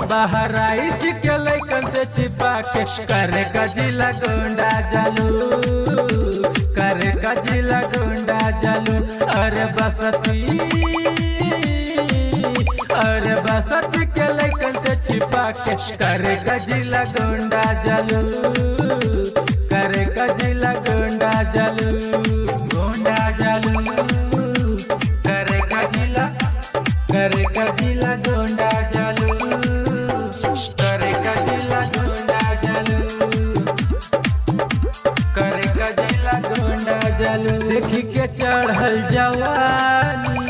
बहराइच के लैकन से छिपा के करे कजिला गुंडा जालू, करे कजिला गुंडा जालू। अरे बसती के लैकन से छिपा के करे कजिला गुंडा जालू, करे कजिला गुंडा जालू, गुंडा जालू। करे कजिला गुंडा जालू, करे कजिला गुंडा जालू, करे कजिला गुंडा जालू। देखी के चढ़ल जवानी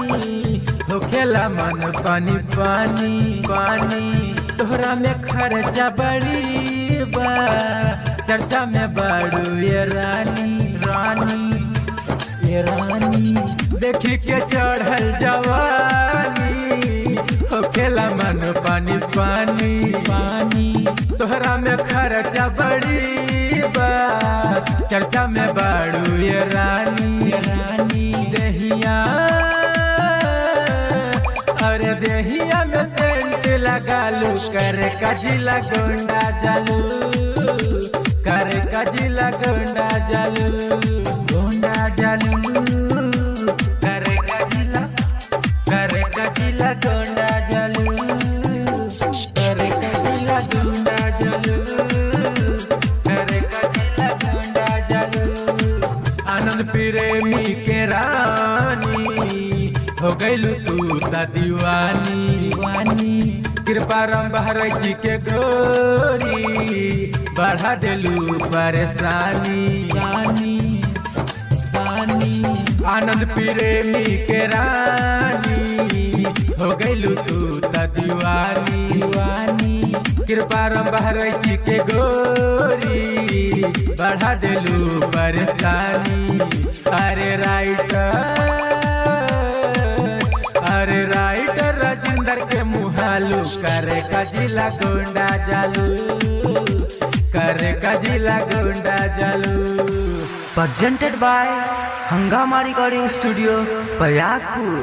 होखेला मन पानी पानी पानी। तोहरा में खर्चा बड़ी बा, चर्चा में बड़ू ये रानी रानी ये रानी। देखी के चढ़ल जवानी होखेला मन पानी पानी पानी। तोहरा में खर्चा बड़ी बा, चर्चा में बड़ू ये रानी रानी। देहिया अरे देहिया में सेंट लगालू, करे कजिला गुंडा जालू, करे कजिला गुंडा जालू, गुंडा जालू। करे कजिला गुंडा जालू, करे कजिला गुंडा जालू, करे कजिला गुंडा जालू। आनंद प्रेमी के रानी हो गइलू तू ता दीवानी दीवानी। कृपा राम बहराइच के गोरी बढ़ा देलू परेशानी जानी जानी। आनंद प्रेमी के रानी हो गइलू तू ता दीवानी दीवानी। कृपा राम बहराइच के गोरी बढ़ा देलू परेशानी। अरे राइटर राजेंद्र के मुहालू, करे कजिला गुंडा जालू, करे कजिला गुंडा जालू। Presented by Hangama Recording Studio, Payagpur।